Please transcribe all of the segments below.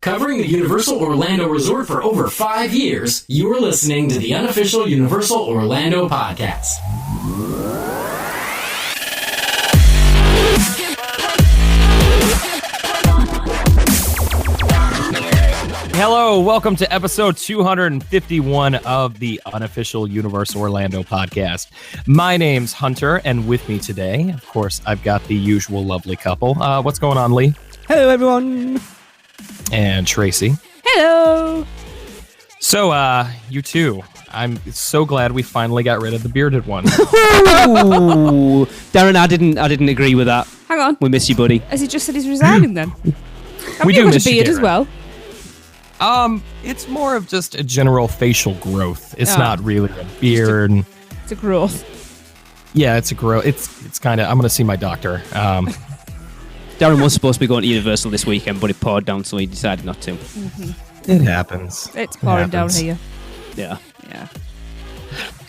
Covering the Universal Orlando Resort for over 5 years, you are listening to the Unofficial Universal Orlando Podcast. Hello, welcome to episode 251 of the Unofficial Universal Orlando Podcast. My name's Hunter, and with me today, of course, I've got the usual lovely couple. What's going on, Lee? Hello, everyone. And Tracy. Hello. So, you two, I'm so glad we finally got rid of the bearded one. Ooh. Darren, I didn't agree with that. Hang on. We miss you, buddy. Has he just said he's resigning then? We do miss a you, beard as Darren. well. It's more of just a general facial growth. It's not really a beard. It's a growth. Yeah, it's a growth. It's kind of. I'm gonna see my doctor. Darren was supposed to be going to Universal this weekend, but it poured down, so he decided not to. Mm-hmm. It happens. It's pouring down here. Yeah.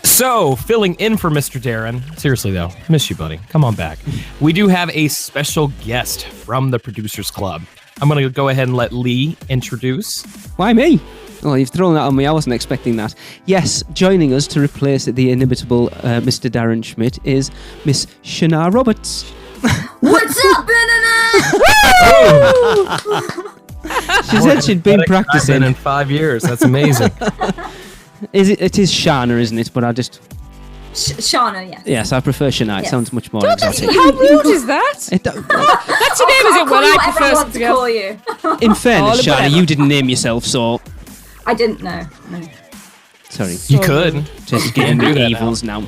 So, filling in for Mr. Darren. Seriously, though, miss you, buddy. Come on back. We do have a special guest from the Producers Club. I'm going to go ahead and let Lee introduce. Why me? Oh, you've thrown that on me. I wasn't expecting that. Yes, joining us to replace the inimitable Mr. Darren Schmidt is Miss Shana Roberts. What's up, Banana? She said she'd been practicing in 5 years. That's amazing. It is Shana, isn't it? But I just... Shana, yes. Yes, I prefer Shana. It sounds much more exotic. How rude is that? That's your name, is it? Well, I prefer want to call you. In fairness, Shana, you didn't name yourself, so... I didn't know. No. Sorry. You could. Just getting the evils now.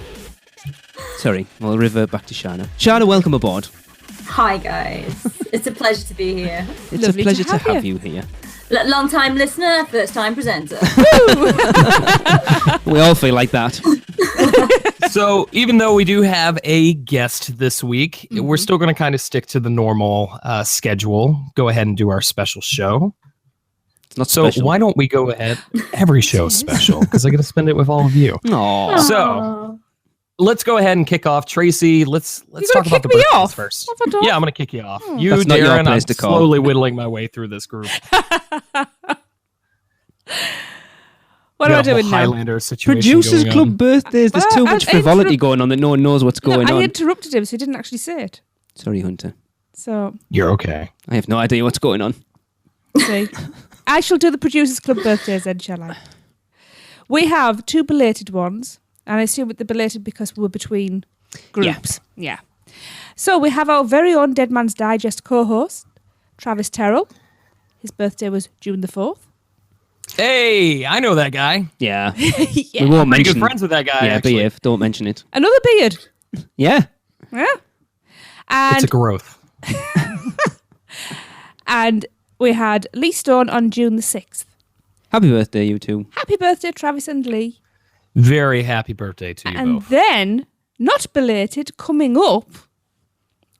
Sorry, we'll revert back to Shana. Shana, welcome aboard. Hi, guys. It's a pleasure to be here. It's Lovely a pleasure to have you here. Long time listener, first time presenter. We all feel like that. So, even though we do have a guest this week, we're still going to kind of stick to the normal schedule. Go ahead and do our special show. It's not so special. Why don't we go ahead? Every show is special because I get to spend it with all of you. Aww. So let's go ahead and kick off. Tracy, let's talk about the me birthdays off? first. What have I done? Yeah, I'm going to kick you off. You, That's not your Darren, place I'm to call. slowly whittling my way through this group. What am I doing now? Highlander situation Producers going Club on. birthdays. There's too much frivolity going on that no one knows what's going I on. interrupted him, so he didn't actually say it. Sorry, Hunter. So, You're okay. I have no idea what's going on. see. I shall do the Producers Club birthdays then, shall I? We have 2 belated ones, and I assume they're belated because we were between groups. Yeah. So we have our very own Dead Man's Digest co-host, Travis Terrell. His birthday was June the 4th. Hey, I know that guy. Yeah. Yeah. We won't Pretty mention good friends with that guy, Yeah, actually. behave. Don't mention it. Another beard. Yeah. Yeah. It's a And, growth. and we had Lee Stone on June the 6th. Happy birthday, you two. Happy birthday, Travis and Lee. Very happy birthday to you And both. then, not belated, coming up,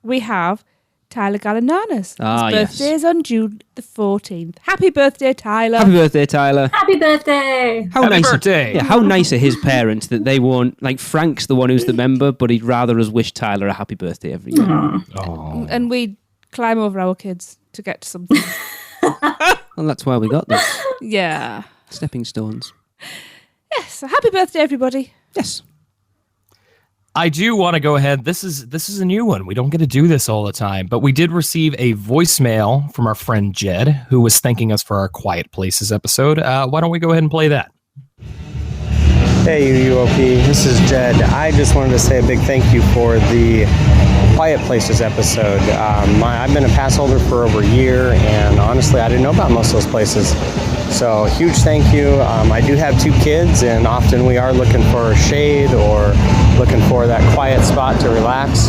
we have Tyler Gallinanas. Ah, His yes. birthday is on June the 14th. Happy birthday, Tyler. Happy birthday, Tyler. Happy birthday. How Happy nice birthday. Yeah, how nice are his parents that they won't... Like, Frank's the one who's the member, but he'd rather us wish Tyler a happy birthday every year. Oh. And we climb over our kids to get to something. Well, that's why we got this. Yeah. Stepping stones. Yes, so happy birthday, everybody. Yes. I do want to go ahead. This is a new one. We don't get to do this all the time, but we did receive a voicemail from our friend Jed, who was thanking us for our Quiet Places episode. Why don't we go ahead and play that? Hey, UOP. This is Jed. I just wanted to say a big thank you for the Quiet Places episode. I've been a pass holder for over a year, and honestly, I didn't know about most of those places. So, huge thank you. I do have 2 kids, and often we are looking for shade or looking for that quiet spot to relax.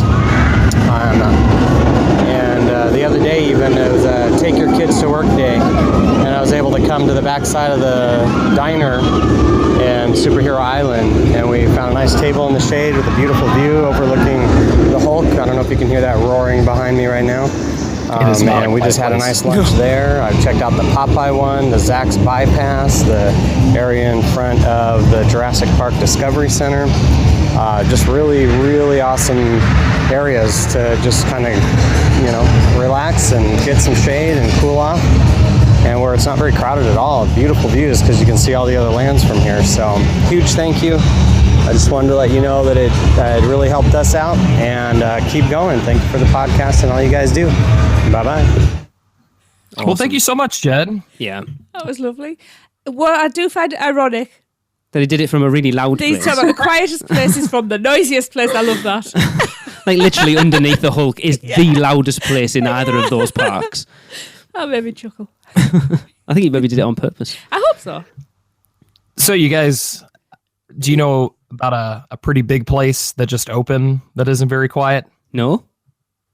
And the other day, even, it was a take your kids to work day, and I was able to come to the backside of the diner and Superhero Island, and we found a nice table in the shade with a beautiful view overlooking the Hulk. I don't know if you can hear that roaring behind me right now. And we just had a nice lunch there. I checked out the Popeye one, the Zach's Bypass, the area in front of the Jurassic Park Discovery Center. Just really, really awesome areas to just kind of, relax and get some shade and cool off. and where it's not very crowded at all. Beautiful views because you can see all the other lands from here. So huge thank you. I just wanted to let you know that it really helped us out, and keep going. Thank you for the podcast and all you guys do. Bye-bye. Awesome. Well, thank you so much, Jed. Yeah. That was lovely. Well, I do find it ironic. That he did it from a really loud These place. talk about the quietest places from the noisiest place. I love that. Like literally underneath the Hulk is the loudest place in either of those parks. That made me chuckle. I think he maybe did it on purpose. I hope so. So you guys, do you know about a pretty big place that just opened that isn't very quiet? No?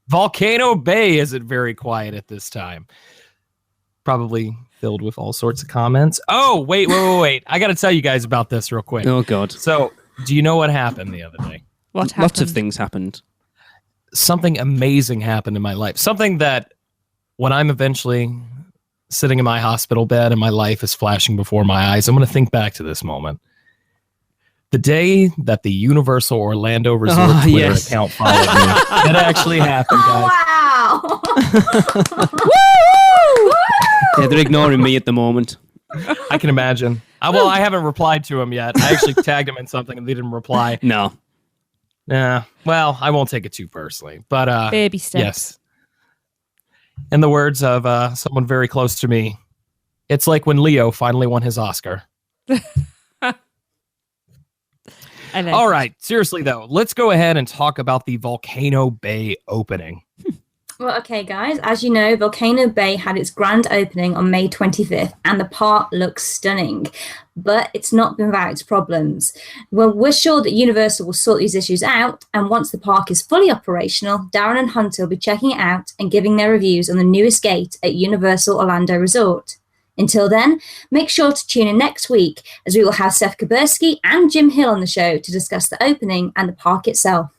Volcano Bay isn't very quiet at this time. Probably filled with all sorts of comments. Oh, wait. I got to tell you guys about this real quick. Oh, God. So, do you know what happened the other day? What happened? Lots of things happened. Something amazing happened in my life. Something that when I'm eventually sitting in my hospital bed and my life is flashing before my eyes, I'm going to think back to this moment. The day that the Universal Orlando Resort Twitter account followed me. That actually happened, guys. Wow. Yeah, they're ignoring me at the moment. I can imagine. Well, I haven't replied to him yet. I actually tagged him in something and they didn't reply. No. Yeah. Well, I won't take it too personally, but baby steps. Yes. In the words of someone very close to me, it's like when Leo finally won his Oscar. All right. Seriously, though, let's go ahead and talk about the Volcano Bay opening. Well, okay, guys, as you know, Volcano Bay had its grand opening on May 25th, and the park looks stunning, but it's not been without its problems. Well, we're sure that Universal will sort these issues out, and once the park is fully operational, Darren and Hunter will be checking it out and giving their reviews on the newest gate at Universal Orlando Resort. Until then, make sure to tune in next week, as we will have Seth Kabursky and Jim Hill on the show to discuss the opening and the park itself.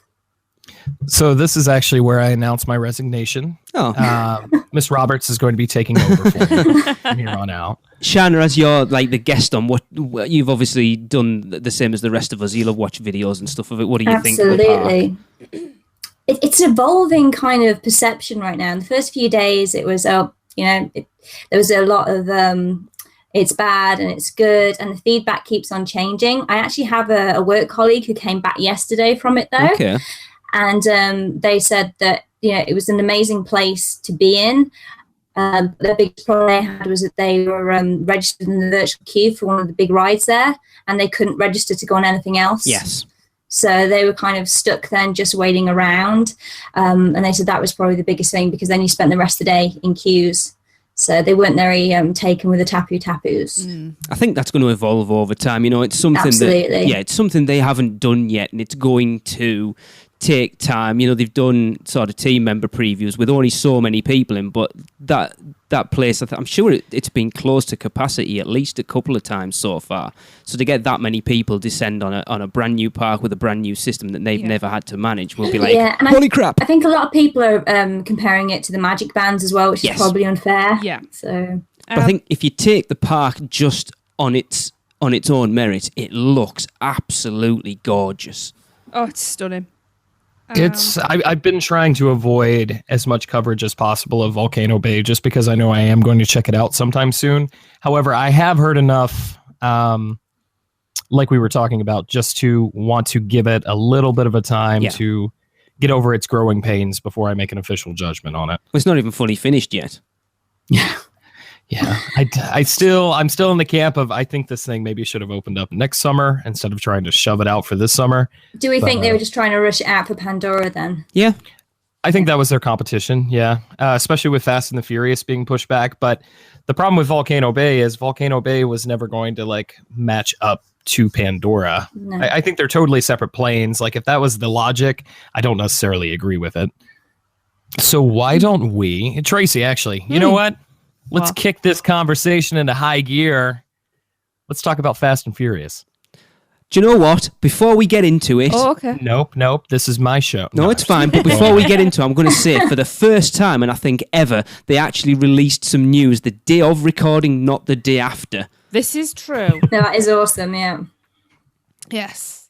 So this is actually where I announce my resignation. Oh. Miss Roberts is going to be taking over for me from here on out. Shana, as you're like the guest on, what you've obviously done the same as the rest of us. You'll have watched videos and stuff of it. What do you think of the park? Absolutely. It's an evolving kind of perception right now. In the first few days, it was, there was a lot of it's bad and it's good, and the feedback keeps on changing. I actually have a work colleague who came back yesterday from it, though. Okay. And they said that, it was an amazing place to be in. The biggest problem they had was that they were registered in the virtual queue for one of the big rides there, and they couldn't register to go on anything else. Yes. So they were kind of stuck then just waiting around. And they said that was probably the biggest thing, because then you spent the rest of the day in queues. So they weren't very taken with the tapoos. I think that's going to evolve over time. It's something it's something they haven't done yet, and it's going to take time. They've done sort of team member previews with only so many people in, but that place, I'm sure it's been close to capacity at least a couple of times so far. So to get that many people descend on a brand new park with a brand new system that they've never had to manage will be like, holy crap. I think a lot of people are comparing it to the Magic Bands as well, which is probably unfair. Yeah. So but I think if you take the park just on its own merit, it looks absolutely gorgeous. Oh, it's stunning. I've been trying to avoid as much coverage as possible of Volcano Bay just because I know I am going to check it out sometime soon. However, I have heard enough, like we were talking about, just to want to give it a little bit of a time to get over its growing pains before I make an official judgment on it. Well, it's not even fully finished yet. Yeah, I'm still in the camp of I think this thing maybe should have opened up next summer instead of trying to shove it out for this summer. Do we think they were just trying to rush it out for Pandora then? Yeah. I think that was their competition, yeah, especially with Fast and the Furious being pushed back. But the problem with Volcano Bay is Volcano Bay was never going to match up to Pandora. No. I think they're totally separate planes. If that was the logic, I don't necessarily agree with it. So why don't we, Tracy, actually, you know what? Let's kick this conversation into high gear. Let's talk about Fast and Furious. Do you know what? Before we get into it... Oh, okay. Nope. This is my show. No, it's fine. But before we get into it, I'm going to say, for the first time, and I think ever, they actually released some news the day of recording, not the day after. This is true. No, that is awesome, yeah. Yes.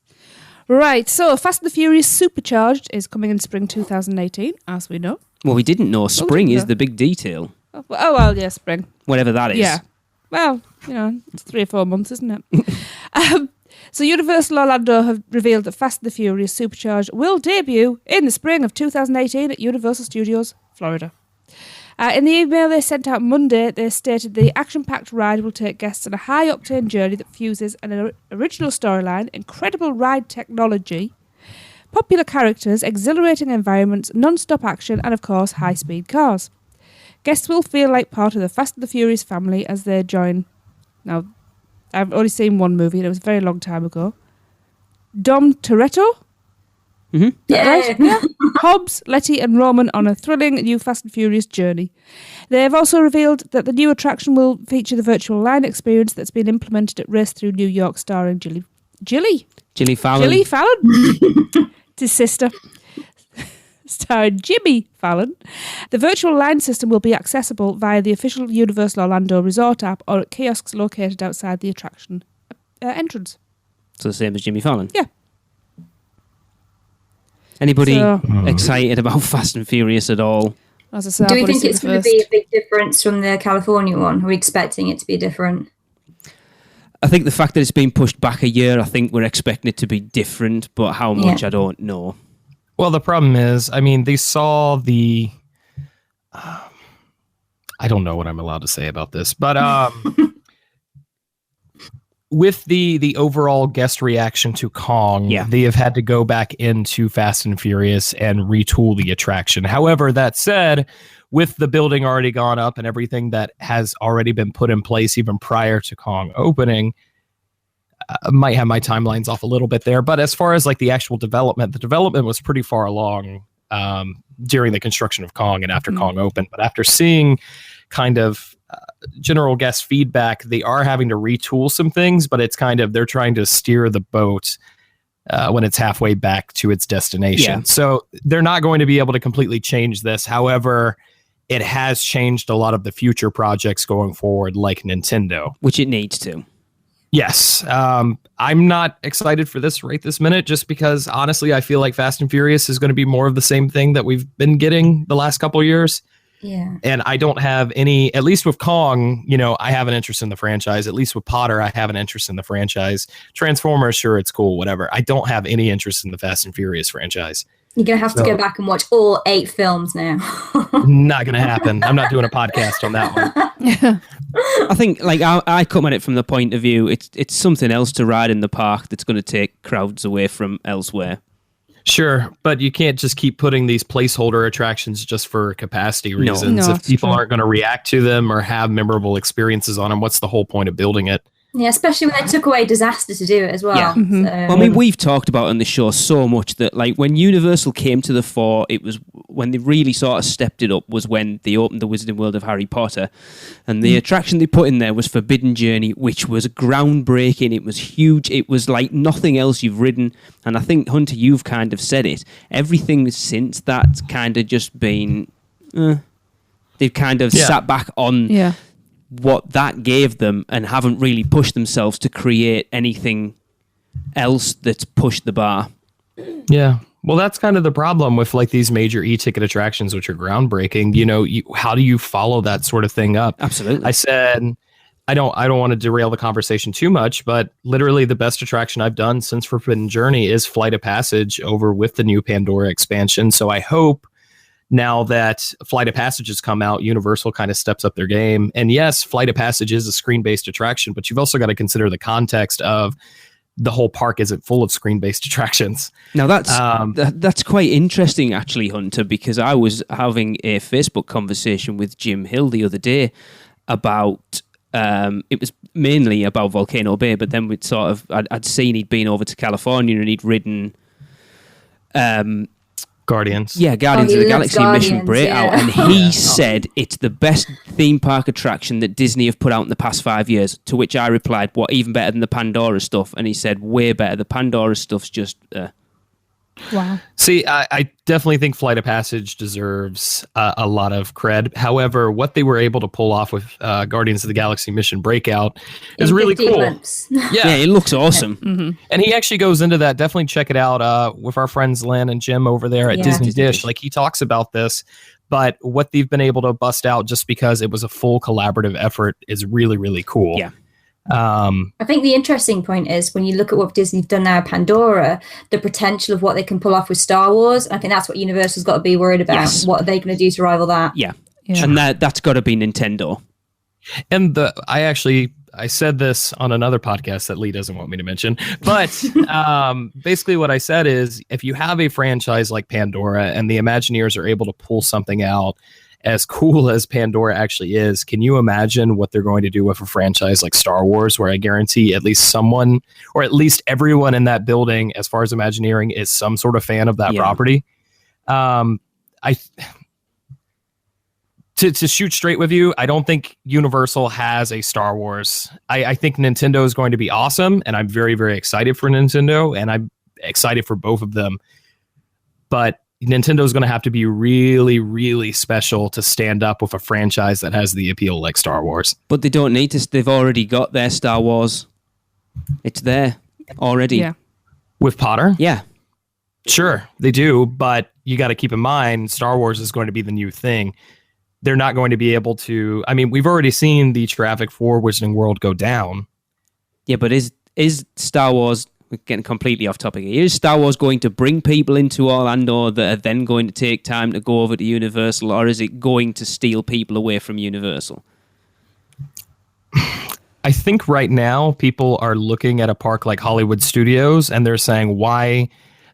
Right, so Fast and the Furious Supercharged is coming in spring 2018, as we know. Well, we didn't know. Spring is the big detail. Oh, well, yeah, spring. Whatever that is. Yeah. Well, it's 3 or 4 months, isn't it? So Universal Orlando have revealed that Fast and the Furious Supercharged will debut in the spring of 2018 at Universal Studios, Florida. In the email they sent out Monday, they stated the action-packed ride will take guests on a high-octane journey that fuses an original storyline, incredible ride technology, popular characters, exhilarating environments, non-stop action, and of course, high-speed cars. Guests will feel like part of the Fast and the Furious family as they join... Now, I've only seen one movie, and it was a very long time ago. Dom Toretto? Mm-hmm. Yeah. Right? Yeah. Hobbs, Letty and Roman on a thrilling new Fast and Furious journey. They have also revealed that the new attraction will feature the virtual line experience that's been implemented at Race Through New York starring Jilly Fallon. His sister. Starring Jimmy Fallon. The virtual line system will be accessible via the official Universal Orlando Resort app or at kiosks located outside the attraction entrance. So the same as Jimmy Fallon? Yeah. Anybody excited about Fast and Furious at all? As I say, do we think it's going to be a big difference from the California one? Are we expecting it to be different? I think the fact that it's been pushed back a year, I think we're expecting it to be different, but how much, I don't know. Well, the problem is, they saw the... I don't know what I'm allowed to say about this, but with the overall guest reaction to Kong, they have had to go back into Fast and Furious and retool the attraction. However, that said, with the building already gone up and everything that has already been put in place even prior to Kong opening, might have my timelines off a little bit there. But as far as like the actual development, the development was pretty far along during the construction of Kong and after Kong opened. But after seeing kind of general guest feedback, they are having to retool some things, but it's kind of, they're trying to steer the boat when it's halfway back to its destination. Yeah. So they're not going to be able to completely change this. However, it has changed a lot of the future projects going forward, like Nintendo. Which it needs to. Yes. I'm not excited for this right this minute, just because honestly, I feel like Fast and Furious is going to be more of the same thing that we've been getting the last couple of years. Yeah. And I don't have any, at least with Kong, I have an interest in the franchise. At least with Potter, I have an interest in the franchise. Transformers, sure, it's cool, whatever. I don't have any interest in the Fast and Furious franchise. You're going to have to go back and watch all 8 films now. Not going to happen. I'm not doing a podcast on that one. I think, I come at it from the point of view, it's something else to ride in the park that's going to take crowds away from elsewhere. Sure, but you can't just keep putting these placeholder attractions just for capacity reasons. No, if people aren't going to react to them or have memorable experiences on them, what's the whole point of building it? Yeah, especially when they took away Disaster to do it as well. Yeah. Mm-hmm. Well, we've talked about on the show so much that, when Universal came to the fore, it was when they really sort of stepped it up was when they opened the Wizarding World of Harry Potter. And the attraction they put in there was Forbidden Journey, which was groundbreaking. It was huge. It was like nothing else you've ridden. And I think, Hunter, you've kind of said it. Everything since that's kind of just been... they've kind of sat back on... Yeah. what that gave them and haven't really pushed themselves to create anything else that's pushed the bar. Yeah. Well, that's kind of the problem with these major e-ticket attractions, which are groundbreaking. How do you follow that sort of thing up? Absolutely. I said, I don't want to derail the conversation too much, but literally the best attraction I've done since Forbidden Journey is Flight of Passage over with the new Pandora expansion. So I hope now that Flight of Passage has come out, Universal kind of steps up their game. And yes, Flight of Passage is a screen-based attraction, but you've also got to consider the context of the whole park isn't full of screen-based attractions. Now that's quite interesting, actually, Hunter, because I was having a Facebook conversation with Jim Hill the other day about... it was mainly about Volcano Bay, but then we'd I'd seen he'd been over to California and he'd ridden... Guardians. Yeah, Guardians of the Galaxy Mission Breakout. Yeah. And he said it's the best theme park attraction that Disney have put out in the past 5 years. To which I replied, what, even better than the Pandora stuff? And he said, way better. The Pandora stuff's just... Wow. See, I definitely think Flight of Passage deserves a lot of cred. However, what they were able to pull off with Guardians of the Galaxy Mission Breakout is really cool. Yeah, it looks awesome. Mm-hmm. And he actually goes into that. Definitely check it out with our friends Len and Jim over there at Disney Dish. He talks about this. But what they've been able to bust out just because it was a full collaborative effort is really, really cool. Yeah. I think the interesting point is when you look at what Disney've done now at Pandora, the potential of what they can pull off with Star Wars. I think that's what Universal's got to be worried about. Yes. What are they going to do to rival that? Yeah. And that's got to be Nintendo. And I said this on another podcast that Lee doesn't want me to mention, but basically what I said is if you have a franchise like Pandora and the Imagineers are able to pull something out as cool as Pandora actually is, can you imagine what they're going to do with a franchise like Star Wars, where I guarantee at least someone, or at least everyone in that building, as far as Imagineering, is some sort of fan of that property? To shoot straight with you, I don't think Universal has a Star Wars. I think Nintendo is going to be awesome, and I'm very, very excited for Nintendo, and I'm excited for both of them. But Nintendo is going to have to be really, really special to stand up with a franchise that has the appeal like Star Wars. But they don't need to. They've already got their Star Wars. It's there already. Yeah. With Potter? Yeah. Sure, they do, but you got to keep in mind, Star Wars is going to be the new thing. They're not going to be able to... I mean, we've already seen the traffic for Wizarding World go down. Yeah, but is Star Wars... We're getting completely off topic here. Is Star Wars going to bring people into Orlando that are then going to take time to go over to Universal, or is it going to steal people away from Universal? I think right now people are looking at a park like Hollywood Studios and they're saying, why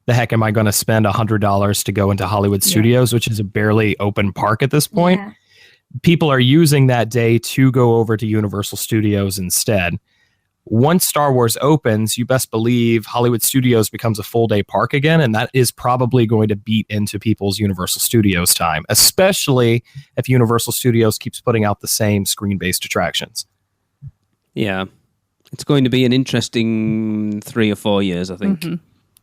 the heck am I going to spend $100 to go into Hollywood Studios, which is a barely open park at this point? Yeah. People are using that day to go over to Universal Studios instead. Once Star Wars opens, you best believe Hollywood Studios becomes a full day park again, and that is probably going to beat into people's Universal Studios time, especially if Universal Studios keeps putting out the same screen-based attractions. Yeah. It's going to be an interesting 3 or 4 years, I think. Mm-hmm.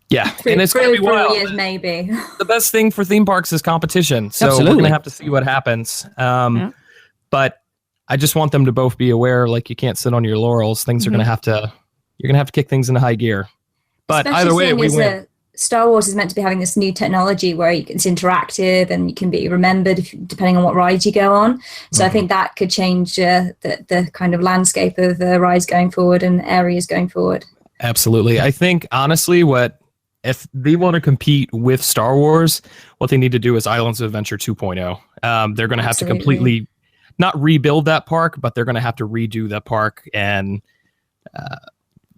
Yeah, and it's going to be wild. Years, maybe. The best thing for theme parks is competition, so we're going to have to see what happens. But I just want them to both be aware, like, you can't sit on your laurels. Things are going to have to, you're going to have to kick things into high gear. But especially either way, we win. Star Wars is meant to be having this new technology where it's interactive and you can be remembered depending on what ride you go on. So I think that could change the kind of landscape of rides going forward and areas going forward. Absolutely. I think, honestly, if they want to compete with Star Wars, what they need to do is Islands of Adventure 2.0. They're going to have to completely not rebuild that park, but they're going to have to redo that park and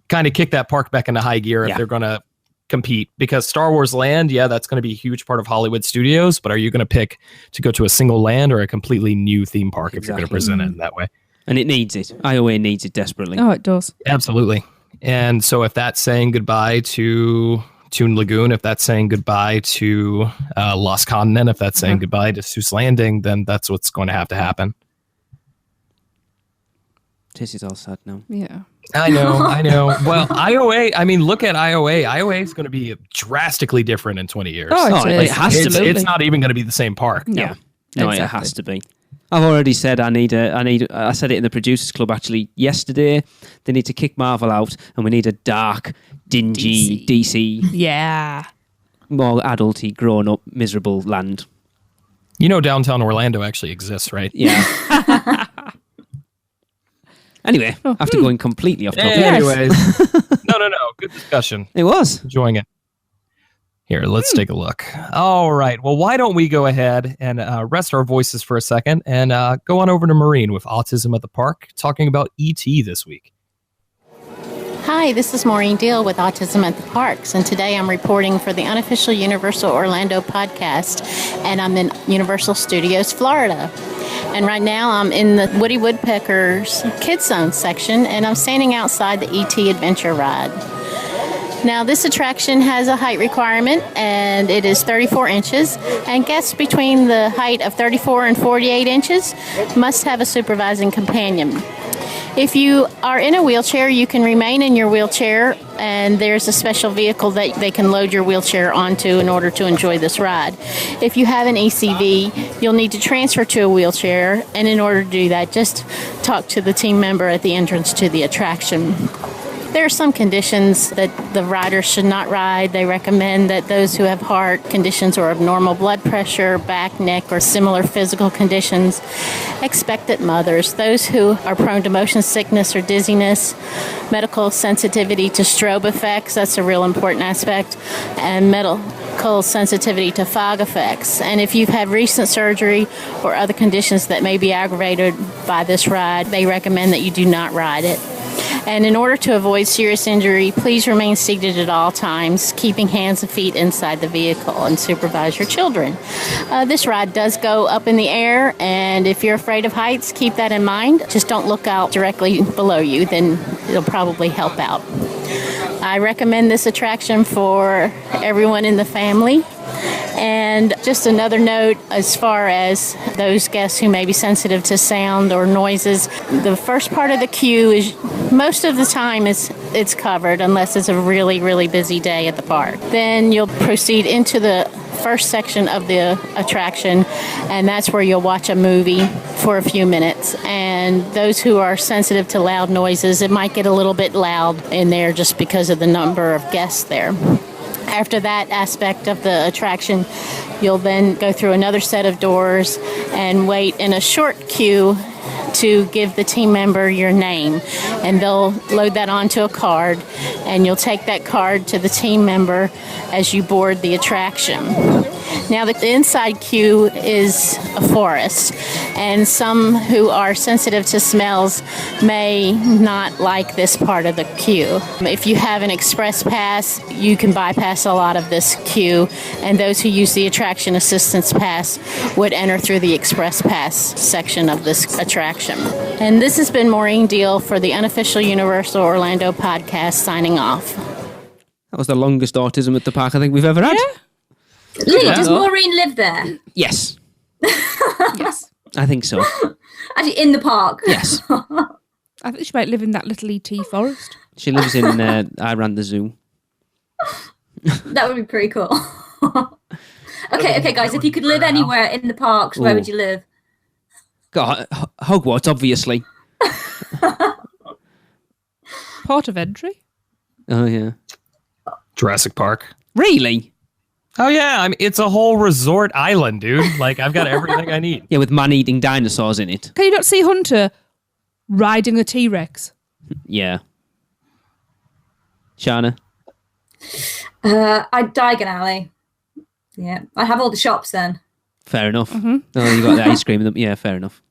kind of kick that park back into high gear if they're going to compete. Because Star Wars Land, that's going to be a huge part of Hollywood Studios, but are you going to pick to go to a single land or a completely new theme park if you're going to present it in that way? And it needs it. IOA needs it desperately. Oh, it does. Absolutely. And so if that's saying goodbye to Toon Lagoon, if that's saying goodbye to Lost Continent, if that's saying goodbye to Seuss Landing, then that's what's going to happen. This is all sad now. Yeah. I know. Well, IOA, I mean, look at IOA. IOA is going to be drastically different in 20 years. It has to be. It's not even going to be the same park. Yeah. No, exactly. It has to be. I've already said I said it in the Producers Club actually yesterday. They need to kick Marvel out and we need a dark, dingy DC. Yeah. More adulty, grown up, miserable land. You know downtown Orlando actually exists, right? Yeah. Anyway, after going completely off topic. Anyways. No. Good discussion. It was. Enjoying it. Here, let's take a look. All right. Well, why don't we go ahead and rest our voices for a second and go on over to Maureen with Autism at the Park, talking about E.T. this week. Hi, this is Maureen Deal with Autism at the Parks, and today I'm reporting for the Unofficial Universal Orlando podcast, and I'm in Universal Studios, Florida. And right now I'm in the Woody Woodpecker's Kids Zone section, and I'm standing outside the E.T. Adventure Ride. Now, this attraction has a height requirement, and it is 34 inches, and guests between the height of 34 and 48 inches must have a supervising companion. If you are in a wheelchair, you can remain in your wheelchair, and there's a special vehicle that they can load your wheelchair onto in order to enjoy this ride. If you have an ECV, you'll need to transfer to a wheelchair, and in order to do that, just talk to the team member at the entrance to the attraction. There are some conditions that the riders should not ride. They recommend that those who have heart conditions or abnormal blood pressure, back, neck, or similar physical conditions, expectant mothers, those who are prone to motion sickness or dizziness, medical sensitivity to strobe effects, that's a real important aspect, and medical sensitivity to fog effects. And if you've had recent surgery or other conditions that may be aggravated by this ride, they recommend that you do not ride it. And in order to avoid serious injury, please remain seated at all times, keeping hands and feet inside the vehicle, and supervise your children. This ride does go up in the air, and if you're afraid of heights, keep that in mind. Just don't look out directly below you, then it'll probably help out. I recommend this attraction for everyone in the family. And just another note, as far as those guests who may be sensitive to sound or noises, the first part of the queue is most of the time it's covered unless it's a really, really busy day at the park. Then you'll proceed into the first section of the attraction, and that's where you'll watch a movie for a few minutes. And those who are sensitive to loud noises, it might get a little bit loud in there just because of the number of guests there. After that aspect of the attraction, you'll then go through another set of doors and wait in a short queue to give the team member your name. And they'll load that onto a card, and you'll take that card to the team member as you board the attraction. Now, the inside queue is a forest, and some who are sensitive to smells may not like this part of the queue. If you have an express pass, you can bypass a lot of this queue, and those who use the attraction assistance pass would enter through the express pass section of this attraction. And this has been Maureen Deal for the Unofficial Universal Orlando podcast, signing off. That was the longest autism at the park I think we've ever had. Yeah. Lee, does Maureen live there? Yes. Yes. I think so. Actually, in the park? Yes. I think she might live in that little ET forest. She lives in I ran the zoo. That would be pretty cool. Okay, guys, if you could live anywhere in the parks, where would you live? God, Hogwarts, obviously. Port of entry? Oh, yeah. Jurassic Park. Really? Oh, yeah. I mean, it's a whole resort island, dude. Like, I've got everything I need. Yeah, with man-eating dinosaurs in it. Can you not see Hunter riding a T-Rex? Yeah. Shana? I'd Diagon Alley. Yeah, I'd have all the shops then. Fair enough. Mm-hmm. Oh, you got the ice cream. Yeah, fair enough.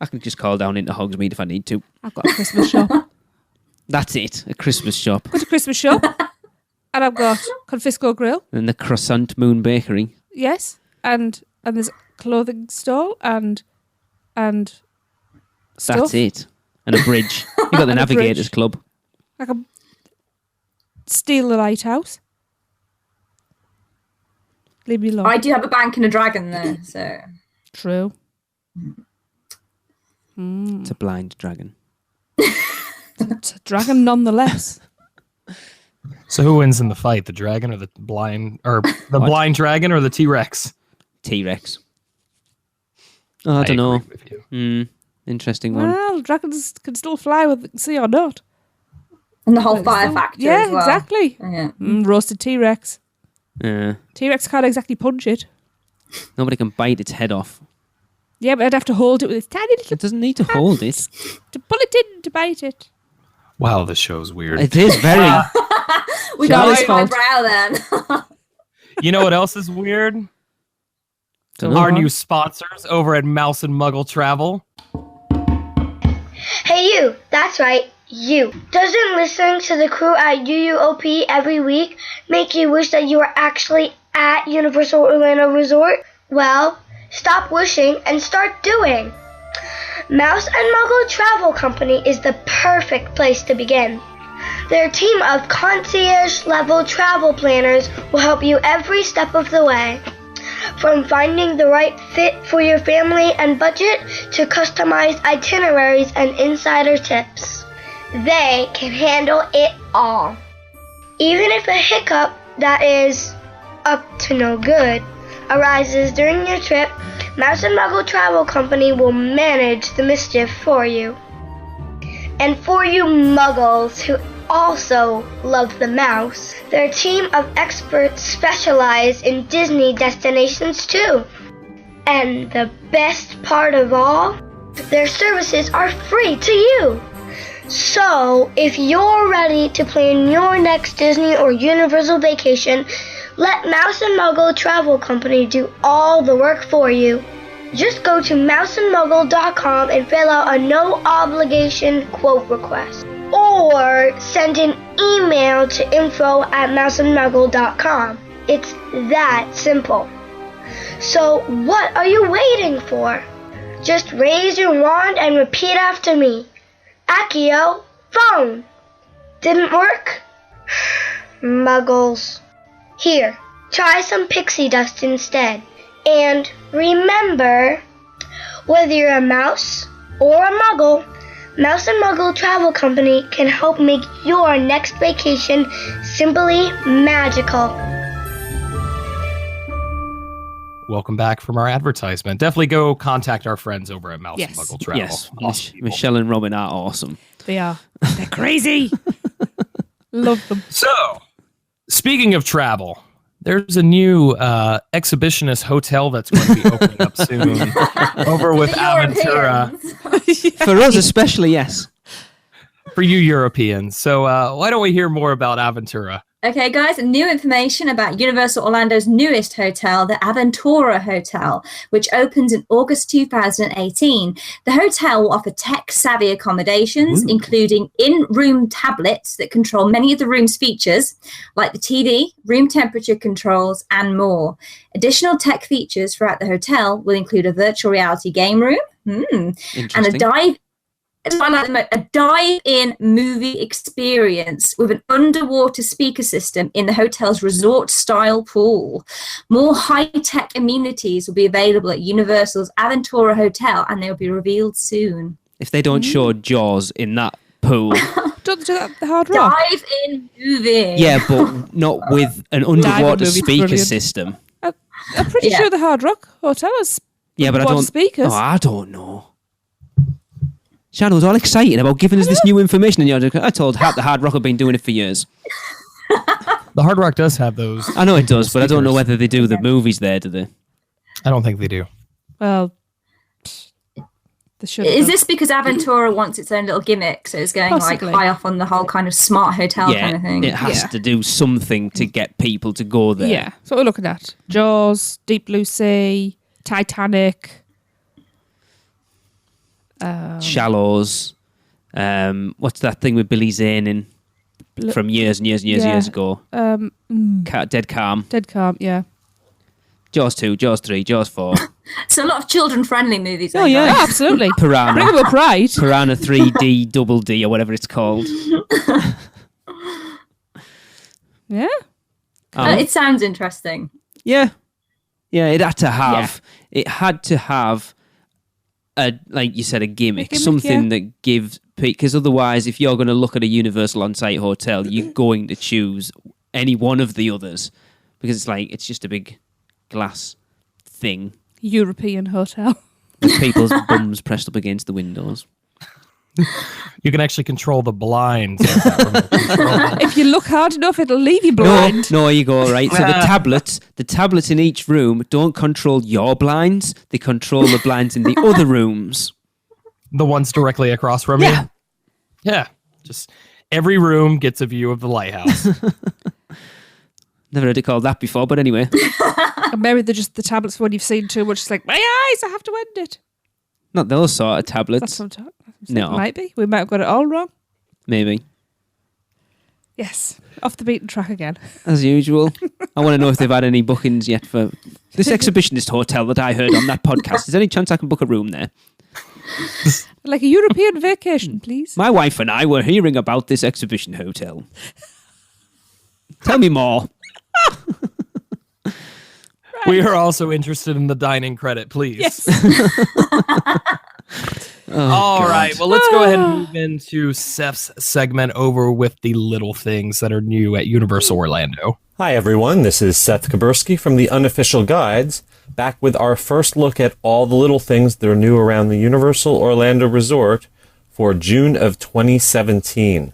I can just call down into Hogsmeade if I need to. I've got a Christmas shop. That's it, a Christmas shop. Got a Christmas shop. And I've got Confisco Grill. And the Croissant Moon Bakery. Yes. And there's a clothing store and stuff. That's it. And a bridge. You got the Navigators Club. I can steal the lighthouse. Leave me alone. I do have a bank and a dragon there, so... True. It's a blind dragon. It's a dragon nonetheless. So who wins in the fight? The dragon or the blind... Or the blind dragon or the T-Rex? T-Rex. Oh, I don't know. Agree with you. Interesting one. Well, dragons can still fly with the sea or not. And the whole fire factor Yeah, as well. exactly. Yeah. Roasted T-Rex. Yeah. T-Rex can't exactly punch it. Nobody can bite its head off. Yeah, but I'd have to hold it with its tiny little It doesn't need to hold it. to pull it in to bite it. Wow, this show's weird. It is very... We got it my brow then. You know what else is weird? Our new sponsors over at Mouse and Muggle Travel. Hey you, that's right, you. Doesn't listening to the crew at UUOP every week make you wish that you were actually at Universal Orlando Resort? Well, stop wishing and start doing. Mouse and Muggle Travel Company is the perfect place to begin. Their team of concierge-level travel planners will help you every step of the way. From finding the right fit for your family and budget to customized itineraries and insider tips. They can handle it all. Even if a hiccup that is up to no good arises during your trip, Mouse and Muggle Travel Company will manage the mischief for you. And for you muggles who also love the mouse, their team of experts specialize in Disney destinations too. And the best part of all, their services are free to you. So, if you're ready to plan your next Disney or Universal vacation, let Mouse and Muggle Travel Company do all the work for you. Just go to mouseandmuggle.com and fill out a no-obligation quote request. Or send an email to info@mouseandmuggle.com. It's that simple. So what are you waiting for? Just raise your wand and repeat after me. Accio, phone. Didn't work? Muggles. Here, try some pixie dust instead. And remember, whether you're a mouse or a muggle, Mouse and Muggle Travel Company can help make your next vacation simply magical. Welcome back from our advertisement. Definitely go contact our friends over at Mouse and Muggle Travel. Yes, Michelle and Robin are awesome. They are. They're crazy. Love them. So, speaking of travel, there's a new exhibitionist hotel that's going to be opening up soon over with Aventura. For us especially, yes. For you Europeans. So why don't we hear more about Aventura? Okay, guys, new information about Universal Orlando's newest hotel, the Aventura Hotel, which opens in August 2018. The hotel will offer tech-savvy accommodations, including in-room tablets that control many of the room's features, like the TV, room temperature controls, and more. Additional tech features throughout the hotel will include a virtual reality game room, and a dive-in movie experience with an underwater speaker system in the hotel's resort-style pool. More high-tech amenities will be available at Universal's Aventura Hotel, and they'll be revealed soon. If they don't show Jaws in that pool... Don't do that at the Hard Rock? Dive-in movie. Yeah, but not with an underwater speaker system. I'm pretty sure the Hard Rock Hotel has but I don't... speakers. Oh, I don't know. Shana was all excited about giving us this new information, and you're like, I told the Hard Rock have been doing it for years. The Hard Rock does have those. I know it does, but I don't know whether they do the movies there, do they? I don't think they do. Well, they should. Is this because Aventura wants its own little gimmick, so it's going Possibly. like high off on the whole kind of smart hotel kind of thing? It has to do something to get people to go there. Yeah, that's what we're looking at. Jaws, Deep Blue Sea, Titanic. Shallows. What's that thing with Billy Zane in from years and years ago? Dead Calm. Dead Calm, yeah. Jaws 2, Jaws 3, Jaws 4. So a lot of children-friendly movies. Oh, yeah, absolutely. Piranha. Bring them up right. Piranha 3D, Double D, or whatever it's called. Yeah. It sounds interesting. Yeah. Yeah, it had to have... Yeah. It had to have... like you said, a gimmick, something that gives... Because otherwise, if you're going to look at a Universal on-site hotel, you're going to choose any one of the others. Because it's just a big glass thing. European hotel. With people's bums pressed up against the windows. You can actually control the blinds. If you look hard enough, it'll leave you blind. No, you go, right? So the tablets in each room don't control your blinds. They control the blinds in the other rooms. The ones directly across from you? Yeah. Just every room gets a view of the lighthouse. Never heard it called that before, but anyway. And maybe they're just the tablets when you've seen too much. It's like, my eyes, I have to end it. Not those sort of tablets. That's what I'm talking. No. It might be. We might have got it all wrong. Maybe. Yes. Off the beaten track again. As usual. I want to know if they've had any bookings yet for this exhibitionist hotel that I heard on that podcast. Is there any chance I can book a room there? Like a European vacation, please. My wife and I were hearing about this exhibition hotel. Tell me more. We are also interested in the dining credit, please. Yes. All right. Well, let's go ahead and move into Seth's segment over with the little things that are new at Universal Orlando. Hi, everyone. This is Seth Kabursky from the Unofficial Guides, back with our first look at all the little things that are new around the Universal Orlando Resort for June of 2017.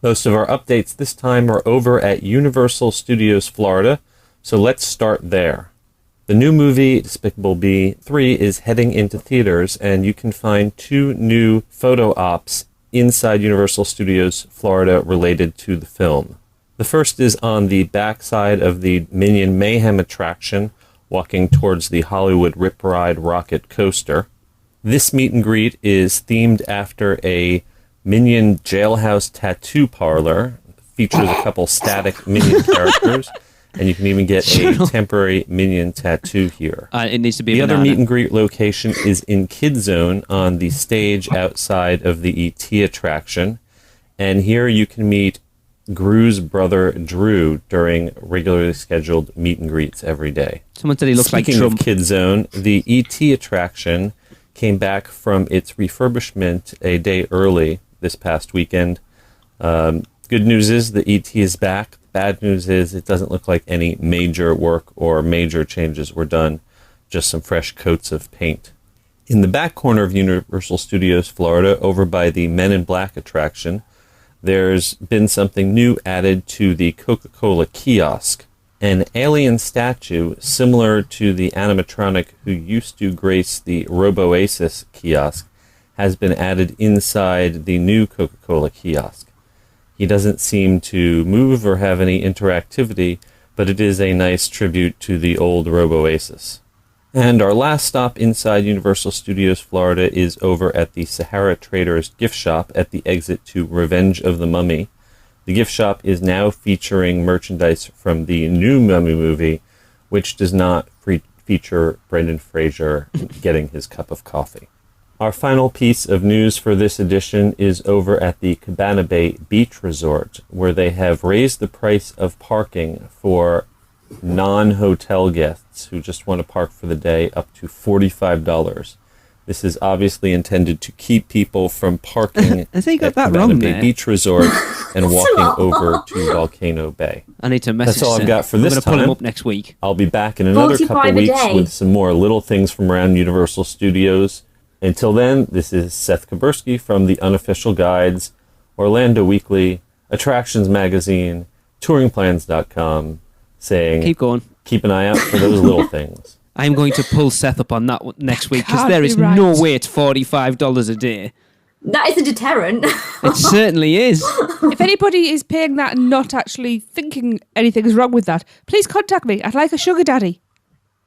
Most of our updates this time are over at Universal Studios Florida, so let's start there. The new movie, Despicable Me 3, is heading into theaters, and you can find 2 new photo ops inside Universal Studios Florida related to the film. The first is on the backside of the Minion Mayhem attraction, walking towards the Hollywood Rip Ride rocket coaster. This meet and greet is themed after a Minion jailhouse tattoo parlor. Features a couple static Minion characters, and you can even get a temporary Minion tattoo here. It needs to be the a other banana. meet and greet location is in Kid Zone on the stage outside of the ET attraction, and here you can meet Gru's brother Drew during regularly scheduled meet and greets every day. Someone said he looks like Speaking Trump. of Kid Zone, the ET attraction came back from its refurbishment a day early this past weekend. Good news is the ET is back. Bad news is it doesn't look like any major work or major changes were done, just some fresh coats of paint. In the back corner of Universal Studios Florida, over by the Men in Black attraction, there's been something new added to the Coca-Cola kiosk. An alien statue similar to the animatronic who used to grace the Robo-Aces kiosk has been added inside the new Coca-Cola kiosk. He doesn't seem to move or have any interactivity, but it is a nice tribute to the old Robo-Aces. And our last stop inside Universal Studios Florida is over at the Sahara Traders gift shop at the exit to Revenge of the Mummy. The gift shop is now featuring merchandise from the new Mummy movie, which does not feature Brendan Fraser getting his cup of coffee. Our final piece of news for this edition is over at the Cabana Bay Beach Resort, where they have raised the price of parking for non-hotel guests who just want to park for the day up to $45. This is obviously intended to keep people from parking I think you at got that Cabana wrong Bay there. Beach Resort and walking over to Volcano Bay. I need to message That's all I've Seth. got for I'm this going to pull him time. up next week. I'll be back in another couple 45 a weeks day. with some more little things from around Universal Studios. Until then, this is Seth Kabursky from the Unofficial Guides, Orlando Weekly, Attractions Magazine, TouringPlans.com, saying Keep going. keep an eye out for those little things. I'm going to pull Seth up on that next week because Can't there be is right. no way it's $45 a day. That is a deterrent. It certainly is. If anybody is paying that and not actually thinking anything is wrong with that, please contact me. I'd like a sugar daddy.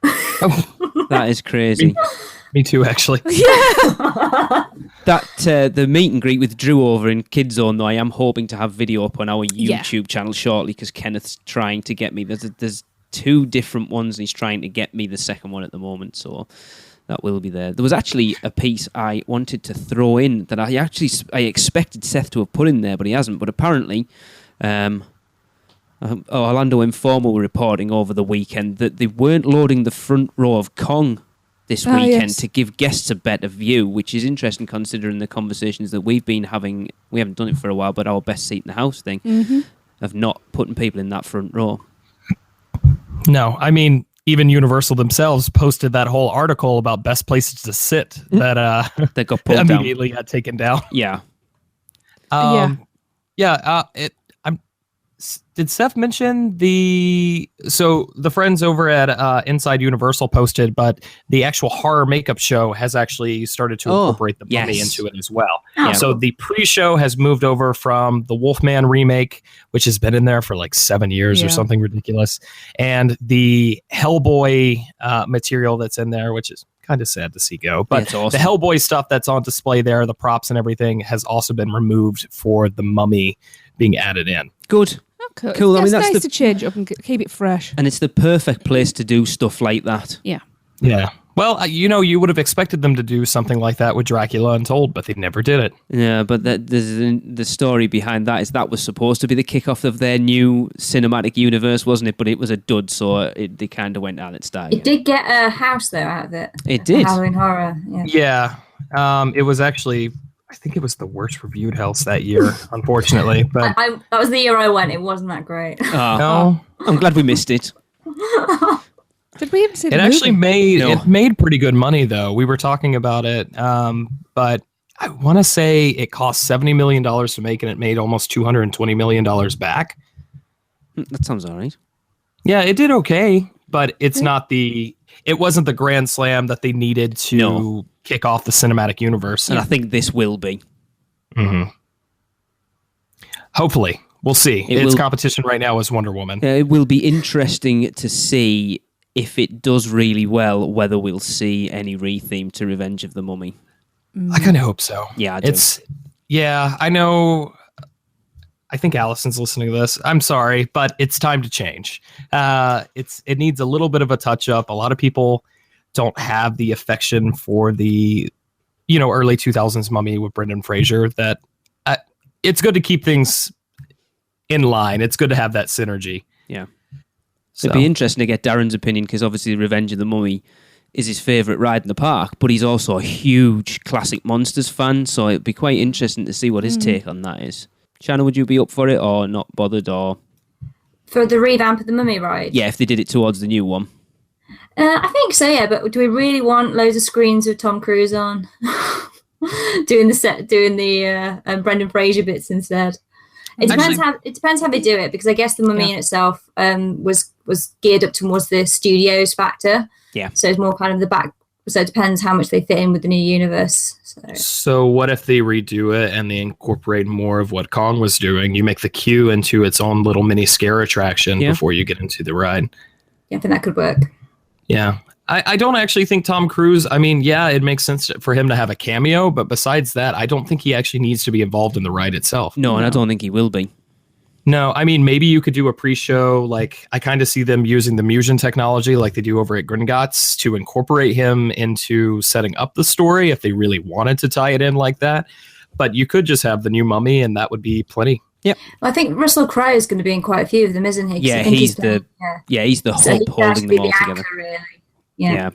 That is crazy. Me too, actually. That the meet and greet with Drew over in Kid Zone, though, I am hoping to have video up on our Yeah. YouTube channel shortly because Kenneth's trying to get me. There's 2 different ones, and he's trying to get me the second one at the moment, so that will be there. There was actually a piece I wanted to throw in that I expected Seth to have put in there, but he hasn't. But apparently, Orlando Informal were reporting over the weekend that they weren't loading the front row of Kong this weekend yes. to give guests a better view, which is interesting considering the conversations that we've been having. We haven't done it for a while, but our best seat in the house thing of not putting people in that front row. No, I mean, even Universal themselves posted that whole article about best places to sit that That got pulled down. immediately got taken down. Yeah. Did Seth mention the friends over at Inside Universal posted, but the actual horror makeup show has actually started to incorporate the Mummy into it as well. Oh. So the pre-show has moved over from the Wolfman remake, which has been in there for like 7 years or something ridiculous, and the Hellboy material that's in there, which is kind of sad to see go. But it's awesome. the Hellboy stuff that's on display there, the props and everything, has also been removed for the Mummy being added in. Good. Okay. Cool. I mean, It's that's nice to change up and keep it fresh. And it's the perfect place to do stuff like that. Yeah. Yeah. Well, you would have expected them to do something like that with Dracula Untold, but they never did it. Yeah, but the story behind that is that was supposed to be the kickoff of their new cinematic universe, wasn't it? But it was a dud, so they kind of went out and started. It did get a house, though, out of it. It did. Halloween Horror. Yeah. It was actually, I think it was the worst reviewed house that year, unfortunately. But that was the year I went. It wasn't that great. no, I'm glad we missed it. Did we even see it the actually movie? made pretty good money though. We were talking about it, but I want to say it cost $70 million to make, and it made almost $220 million back. That sounds all right. Yeah, it did okay, but it's not it wasn't the grand slam that they needed to kick off the cinematic universe. And I think this will be. Mm-hmm. Hopefully. We'll see. Its competition right now is Wonder Woman. It will be interesting to see if it does really well, whether we'll see any retheme to Revenge of the Mummy. I kind of hope so. Yeah, I do. I know. I think Allison's listening to this. I'm sorry, but it's time to change. It needs a little bit of a touch up. A lot of people don't have the affection for the, early 2000s Mummy with Brendan Fraser. That it's good to keep things in line. It's good to have that synergy. Yeah. So. It'd be interesting to get Darren's opinion, because obviously Revenge of the Mummy is his favourite ride in the park, but he's also a huge classic monsters fan, so it'd be quite interesting to see what his take on that is. Shana, would you be up for it or not bothered? Or for the revamp of the Mummy ride? Yeah, if they did it towards the new one. I think so, yeah, but do we really want loads of screens with Tom Cruise on? doing the Brendan Fraser bits instead. It depends how they do it, because I guess the Mummy in itself was geared up towards the studios factor. Yeah. So it's more kind of the back. So it depends how much they fit in with the new universe. So what if they redo it and they incorporate more of what Kong was doing? You make the queue into its own little mini scare attraction before you get into the ride. Yeah, I think that could work. Yeah. I don't actually think Tom Cruise, it makes sense for him to have a cameo, but besides that, I don't think he actually needs to be involved in the ride itself. No, and I don't think he will be. No, maybe you could do a pre-show, like I kind of see them using the Musion technology like they do over at Gringotts to incorporate him into setting up the story if they really wanted to tie it in like that. But you could just have the new Mummy and that would be plenty. Yep. Well, I think Russell Crowe is going to be in quite a few of them, isn't he? Yeah, he's the hub holding them all together. Actor, really. Yeah.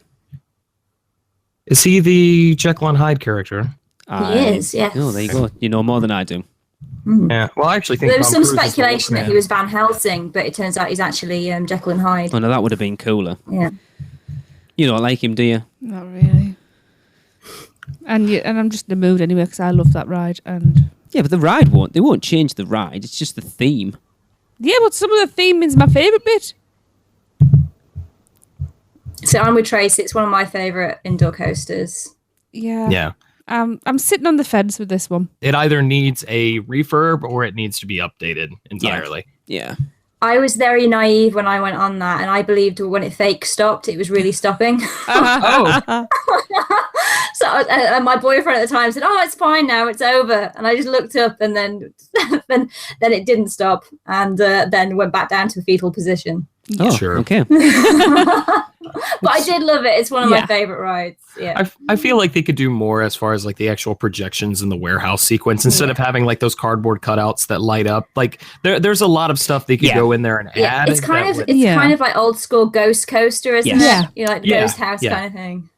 Is he the Jekyll and Hyde character? He is, yes. Oh, there you go. You know more than I do. Yeah, well, I actually think there was some speculation that he was Van Helsing, but it turns out he's actually Jekyll and Hyde. Oh, no, that would have been cooler. Yeah. You don't like him, do you? Not really. And I'm just in the mood anyway, because I love that ride. And yeah, but the ride they won't change the ride. It's just the theme. Yeah, but some of the theme is my favourite bit. So I'm with Tracy. It's one of my favourite indoor coasters. Yeah. Yeah. I'm sitting on the fence with this one. It either needs a refurb or it needs to be updated entirely. Yeah. I was very naive when I went on that, and I believed when it fake stopped, it was really stopping. So my boyfriend at the time said, "Oh, it's fine now, it's over." And I just looked up, and then then it didn't stop, and then went back down to a fetal position. Oh, sure. Okay. But I did love it. It's one of my favorite rides. Yeah. I feel like they could do more as far as like the actual projections in the warehouse sequence instead of having like those cardboard cutouts that light up. Like there's a lot of stuff they could go in there and add. It's kind of like old school Ghost Coaster, isn't it? Like the Ghost House kind of thing.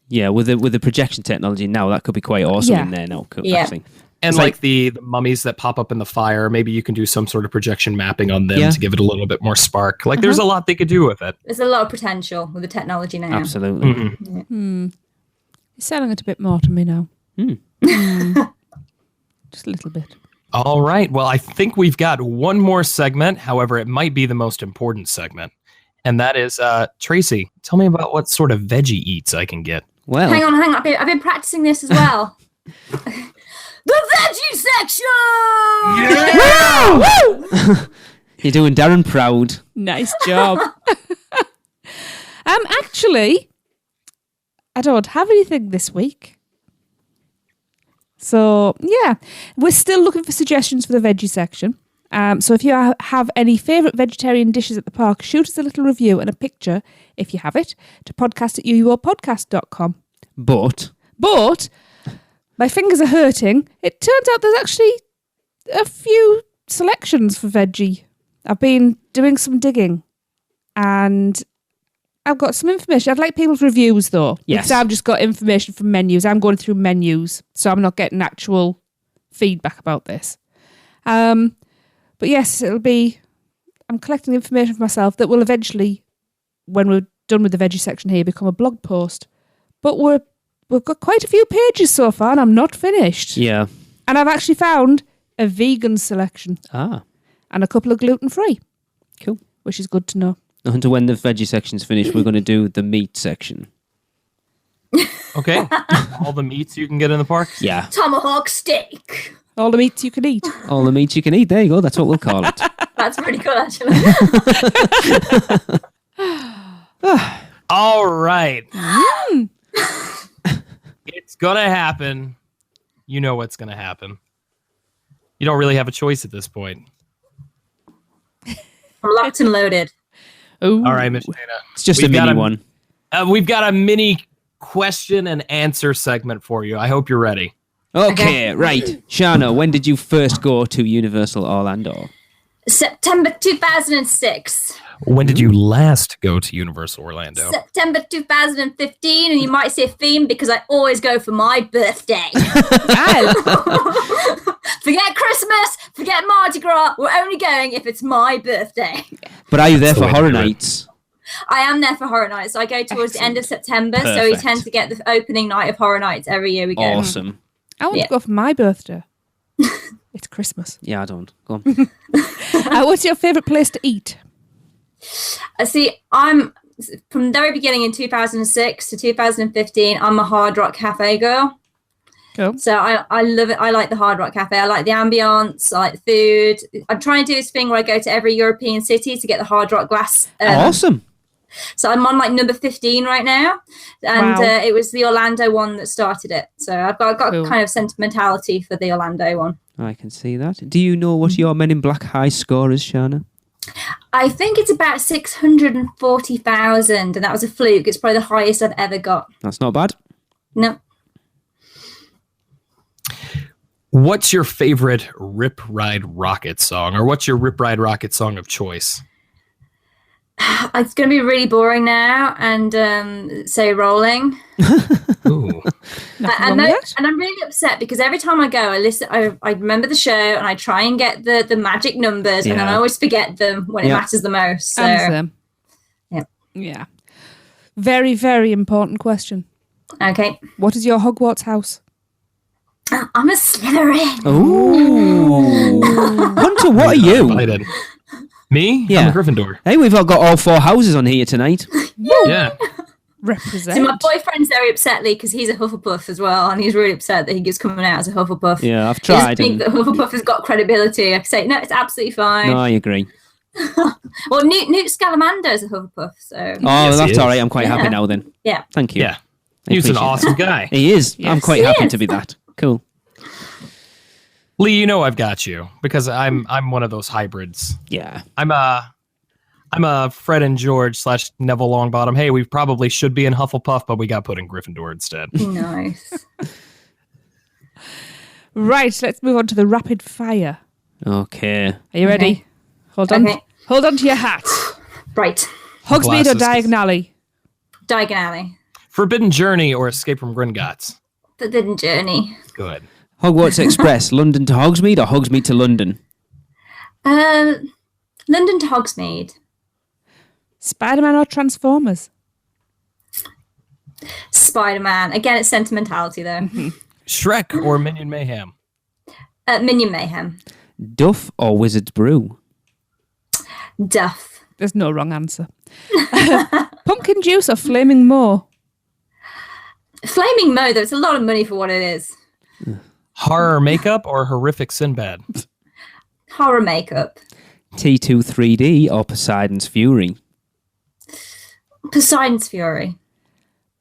Yeah, with the projection technology now, that could be quite awesome in there now. Actually. And like the mummies that pop up in the fire, maybe you can do some sort of projection mapping on them to give it a little bit more spark. Like there's a lot they could do with it. There's a lot of potential with the technology now. Absolutely. Mm-hmm. It's selling it a bit more to me now. Just a little bit. All right. Well, I think we've got one more segment. However, it might be the most important segment. And that is, Tracy, tell me about what sort of veggie eats I can get. Well, hang on. I've been practicing this as well. The veggie section! Yeah! You're doing Darren proud. Nice job. Actually, I don't have anything this week. So, yeah, we're still looking for suggestions for the veggie section. So if you have any favourite vegetarian dishes at the park, shoot us a little review and a picture, if you have it, to podcast@uupodcast.com. But my fingers are hurting. It turns out there's actually a few selections for veggie. I've been doing some digging and I've got some information. I'd like people's reviews though. Yes. Because I've just got information from menus. I'm going through menus, so I'm not getting actual feedback about this. But yes, I'm collecting information for myself that will eventually, when we're done with the veggie section here, become a blog post. But we're we've got quite a few pages so far, and I'm not finished. Yeah. And I've actually found a vegan selection. Ah. And a couple of gluten-free. Cool. Which is good to know. Until when the veggie section's finished, we're going to do the meat section. Okay. All the meats you can get in the park? Yeah. Tomahawk steak. All the meats you can eat. All the meats you can eat. There you go. That's what we'll call it. That's pretty cool, actually. All right. It's going to happen. You know what's going to happen. You don't really have a choice at this point. I'm locked and loaded. Ooh. All right, Miss Shana. It's just a mini one. We've got a mini question and answer segment for you. I hope you're ready. Okay, right. Shana, when did you first go to Universal Orlando? September 2006. When did you last go to Universal Orlando? September 2015, and you might see a theme because I always go for my birthday. Forget Christmas, forget Mardi Gras. We're only going if it's my birthday. But are you there for Horror Nights? I am there for Horror Nights. I go towards the end of September, so we tend to get the opening night of Horror Nights every year we go. Awesome. I want to go for my birthday. It's Christmas. Yeah, I don't. Go on. What's your favourite place to eat? See, I'm from the very beginning in 2006 to 2015. I'm a Hard Rock Cafe girl. Cool. So I love it. I like the Hard Rock Cafe. I like the ambience. I like the food. I'm trying to do this thing where I go to every European city to get the Hard Rock glass. Awesome. So I'm on like number 15 right now, and it was the Orlando one that started it. So I've got Cool. kind of sentimentality for the Orlando one. I can see that. Do you know what your Men in Black high score is, Shana? I think it's about 640,000, and that was a fluke. It's probably the highest I've ever got. That's not bad. No. What's your favorite Rip Ride Rocket song, or what's your Rip Ride Rocket song of choice? It's going to be really boring now and say Rolling. Ooh. And I'm really upset because every time I go, I remember the show and I try and get the magic numbers and then I always forget them when it matters the most. So, yeah. Very, very important question. Okay. What is your Hogwarts house? I'm a Slytherin. Ooh. Hunter, what are you? Invited. Me? Yeah. I'm a Gryffindor. Hey, we've all got all four houses on here tonight. Yeah. Represent. So my boyfriend's very upset because he's a Hufflepuff as well, and he's really upset that he keeps coming out as a Hufflepuff. Yeah, I've I tried. think that Hufflepuff has got credibility. I say, no, it's absolutely fine. No, I agree. Well, Newt Scamander is a Hufflepuff, so... Oh, that's all right. I'm quite happy now then. Yeah. Thank you. Yeah. He's an awesome guy. He is. Yes. I'm quite happy to be that. Cool. Lee, you know I've got you because I'm one of those hybrids. Yeah. I'm a Fred and George / Neville Longbottom. Hey, we probably should be in Hufflepuff, but we got put in Gryffindor instead. Nice. Right, let's move on to the rapid fire. Okay. Are you ready? Okay. Hold on. Okay. Hold on to your hat. Right. Hogsmeade or Glasses. Diagon Alley? Diagon Alley. Forbidden Journey or Escape from Gringotts? Forbidden Journey. Good. Hogwarts Express, London to Hogsmeade or Hogsmeade to London? London to Hogsmeade. Spider-Man or Transformers? Spider-Man. Again, it's sentimentality though. Shrek or Minion Mayhem? Minion Mayhem. Duff or Wizard's Brew? Duff. There's no wrong answer. Pumpkin juice or Flaming Moe? Flaming Moe, though, it's a lot of money for what it is. Horror makeup or horrific Sinbad? Horror makeup. T2 3D or Poseidon's Fury? Poseidon's Fury.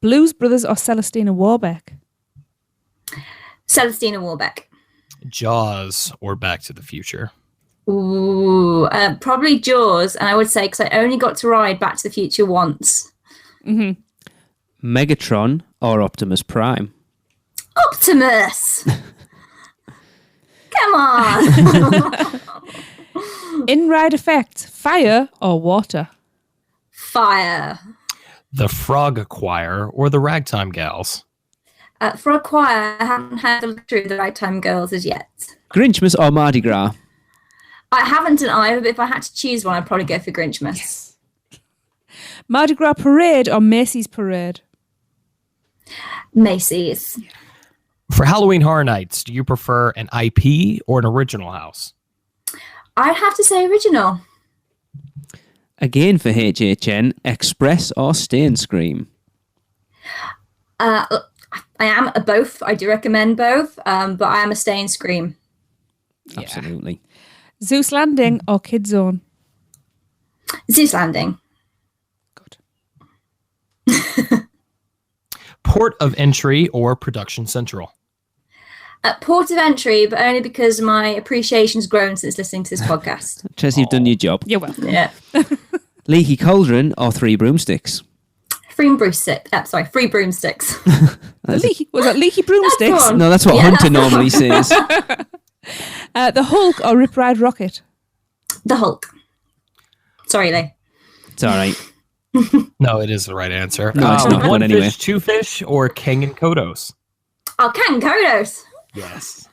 Blues Brothers or Celestina Warbeck? Celestina Warbeck. Jaws or Back to the Future? Ooh, probably Jaws, and I would say because I only got to ride Back to the Future once. Mm-hmm. Megatron or Optimus Prime? Optimus! Come on! In-ride effect, fire or water? Fire. The Frog Choir or the Ragtime Gals? For a choir, I haven't had the luxury of the Ragtime Girls as yet. Grinchmas or Mardi Gras? I haven't done either, but if I had to choose one, I'd probably go for Grinchmas. Mardi Gras Parade or Macy's Parade? Macy's. For Halloween Horror Nights, do you prefer an IP or an original house? I'd have to say original. Again for HHN, Express or Stay and Scream? I am a both. I do recommend both, but I am a Stay and Scream. Absolutely. Zeus Landing or Kid Zone? Zeus Landing. Good. Port of Entry or Production Central? Port of Entry, but only because my appreciation's grown since listening to this podcast. Chess, you've done your job. You're welcome. Yeah. Leaky Cauldron or Three Broomsticks? Free broomsticks. Free broomsticks. Was that Leaky Broomsticks? No, that's what Hunter normally says. The Hulk or Rip Ride Rocket? The Hulk. Sorry, Lee. It's all right. No, it is the right answer. No, it's not, One but anyway. Fish, Two Fish, or King and Kodos? Oh, Ken Kodos. Yes.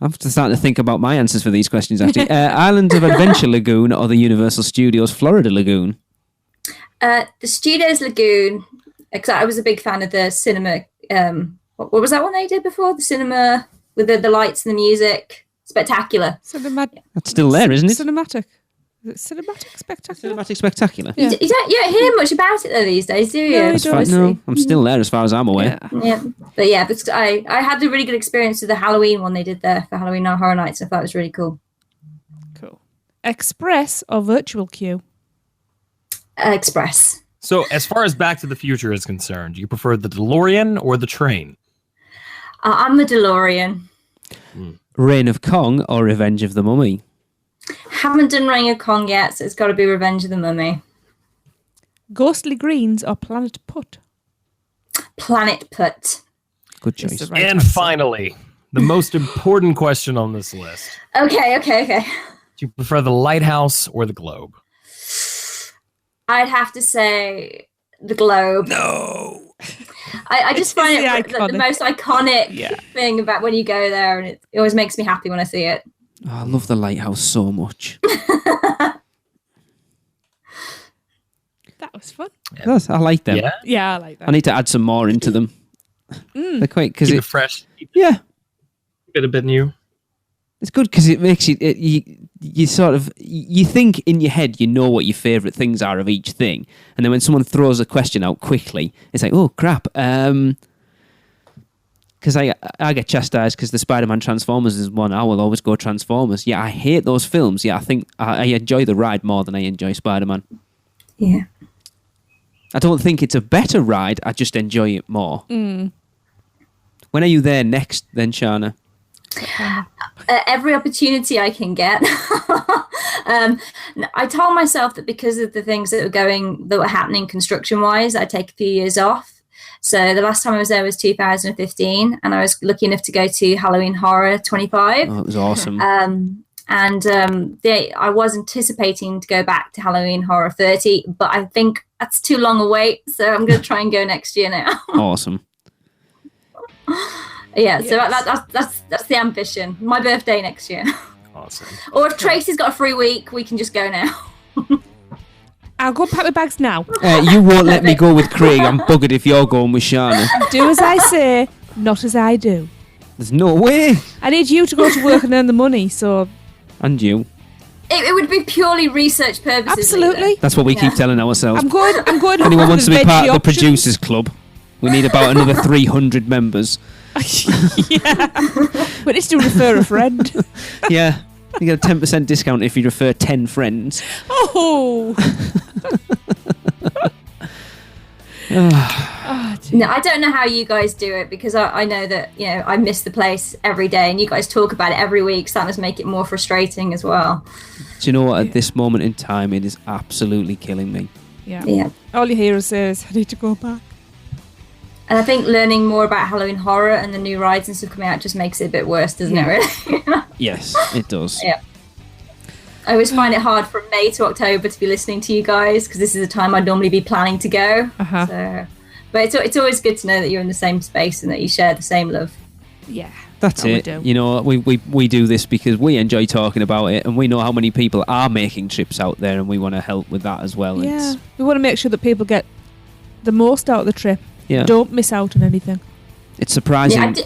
I'm starting to think about my answers for these questions, actually. Island of Adventure Lagoon or the Universal Studios Florida Lagoon? The Studios Lagoon, because I was a big fan of the cinema. What was that one they did before? The cinema with the lights and the music. Spectacular. That's still there, isn't it? Cinematic. Is it Cinematic Spectacular? Cinematic Spectacular. Yeah. You don't hear much about it though these days, do you? No, I'm still there as far as I'm aware. Yeah. But I had a really good experience with the Halloween one they did there for Halloween Horror Nights. I thought it was really cool. Cool. Express or virtual queue? Express. So, as far as Back to the Future is concerned, do you prefer the DeLorean or the train? I'm the DeLorean. Reign of Kong or Revenge of the Mummy? Haven't done Reign of Kong yet, so it's got to be Revenge of the Mummy. Ghostly Greens or Planet Put? Planet Put. Good choice. And finally, the most important question on this list. Okay. Do you prefer the Lighthouse or the Globe? I'd have to say the Globe. No. I just find it the most iconic thing about when you go there, and it always makes me happy when I see it. Oh, I love the Lighthouse so much. That was fun. Yes, I like them. Yeah, I like that. I need to add some more into them. They're quite because Keep it fresh. Yeah, a bit new. It's good because it makes you sort of you think in your head you know what your favourite things are of each thing, and then when someone throws a question out quickly, it's like, oh crap. Because I get chastised because the Spider-Man Transformers is one. I will always go Transformers. Yeah, I hate those films. Yeah, I think I enjoy the ride more than I enjoy Spider-Man. Yeah. I don't think it's a better ride. I just enjoy it more. Mm. When are you there next, then, Shana? Every opportunity I can get. I told myself that because of the things that were happening construction-wise, I'd take a few years off. So the last time I was there was 2015, and I was lucky enough to go to Halloween Horror 25. Oh, it was awesome. I was anticipating to go back to Halloween Horror 30, but I think that's too long a wait, so I'm going to try and go next year now. Awesome. Yeah, so that's the ambition. My birthday next year. Awesome. Or if Tracy's got a free week, we can just go now. I'll go pack my bags now. You won't let me go with Craig. I'm buggered if you're going with Shana. Do as I say, not as I do. There's no way. I need you to go to work and earn the money, so... And you. It would be purely research purposes. Absolutely. That's what we keep telling ourselves. I'm going If anyone wants to be part of the producers club, we need about another 300 members. Yeah. But it's to refer a friend. Yeah. You get a 10% discount if you refer 10 friends. Oh. No, I don't know how you guys do it, because I know that, I miss the place every day, and you guys talk about it every week, so that must make it more frustrating as well. Do you know what? At this moment in time, it is absolutely killing me. Yeah. All you hear is, I need to go back. And I think learning more about Halloween Horror and the new rides and stuff coming out just makes it a bit worse, doesn't it, really? Yes, it does. Yeah. I always find it hard from May to October to be listening to you guys, because this is a time I'd normally be planning to go. Uh-huh. So, but it's always good to know that you're in the same space and that you share the same love. Yeah. That's it. You know, we do this because we enjoy talking about it, and we know how many people are making trips out there, and we want to help with that as well. Yeah. We want to make sure that people get the most out of the trip, Yeah. Don't miss out on anything. It's surprising. Yeah,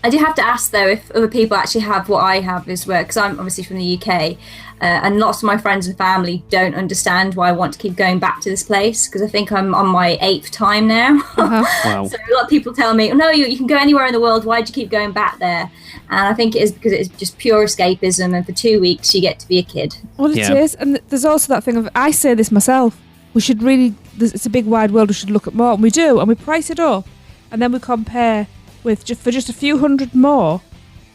I do have to ask though if other people actually have what I have as well, because I'm obviously from the UK, and lots of my friends and family don't understand why I want to keep going back to this place, because I think I'm on my 8th time now. Wow. So a lot of people tell me, oh, no, you can go anywhere in the world, why do you keep going back there? And I think it is because it's just pure escapism, and for 2 weeks you get to be a kid. Well, it is, and there's also that thing of, I say this myself, we should really, it's a big wide world, we should look at more, and we do, and we price it up, and then we compare with for just a few hundred more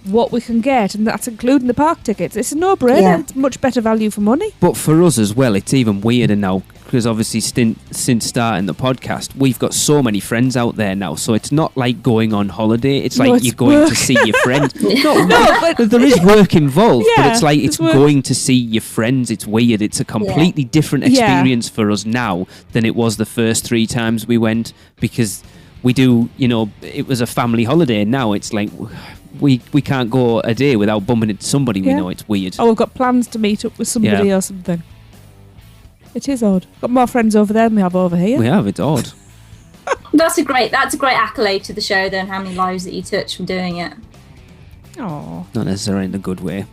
what we can get, and that's including the park tickets. It's a no-brainer. Yeah. It's much better value for money. But for us as well, it's even weirder now, because obviously since starting the podcast, we've got so many friends out there now, so it's not like going on holiday. It's like you're going to see your friends. But there is work involved, but it's like it's going to see your friends. It's weird. It's a completely different experience for us now than it was the first 3 times we went, because we do, it was a family holiday. Now it's like we can't go a day without bumping into somebody we know. It's weird. Oh, we've got plans to meet up with somebody or something. It is odd. Got more friends over there than we have over here. We have. It's odd. That's a great accolade to the show, then, how many lives that you touch from doing it. Oh, not necessarily in a good way.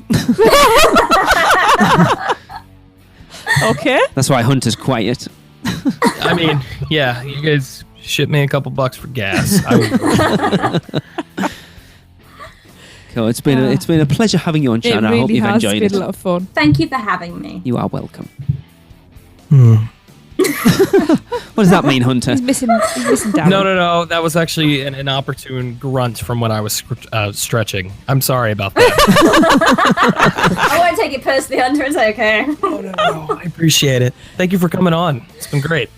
Okay. That's why Hunter's quiet. I mean, yeah, you guys ship me a couple bucks for gas. Cool. It's been a pleasure having you on, Shana. I hope you've enjoyed it. It's been a lot of fun. Thank you for having me. You are welcome. What does that mean, Hunter? He's missing Darren. No. That was actually an opportune grunt from when I was stretching. I'm sorry about that. I won't take it personally, Hunter. It's okay. Oh, no. I appreciate it. Thank you for coming on. It's been great.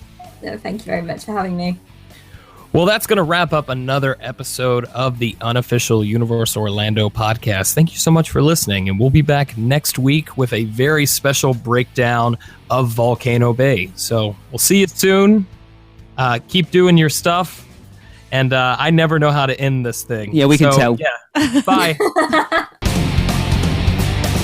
No, thank you very much for having me. Well, that's going to wrap up another episode of the Unofficial Universal Orlando podcast. Thank you so much for listening, and we'll be back next week with a very special breakdown of Volcano Bay. So we'll see you soon. Keep doing your stuff, and I never know how to end this thing. Yeah, we can tell. Yeah. Bye.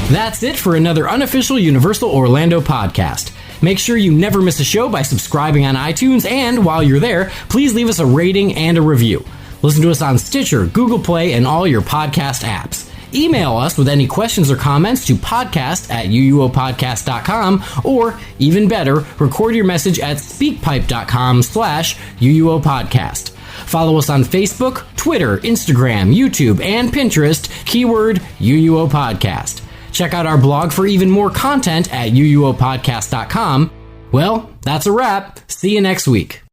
That's it for another Unofficial Universal Orlando podcast. Make sure you never miss a show by subscribing on iTunes, and while you're there, please leave us a rating and a review. Listen to us on Stitcher, Google Play, and all your podcast apps. Email us with any questions or comments to podcast@uuopodcast.com, or even better, record your message at speakpipe.com/uuopodcast. Follow us on Facebook, Twitter, Instagram, YouTube, and Pinterest, keyword UUO Podcast. Check out our blog for even more content at uuopodcast.com. Well, that's a wrap. See you next week.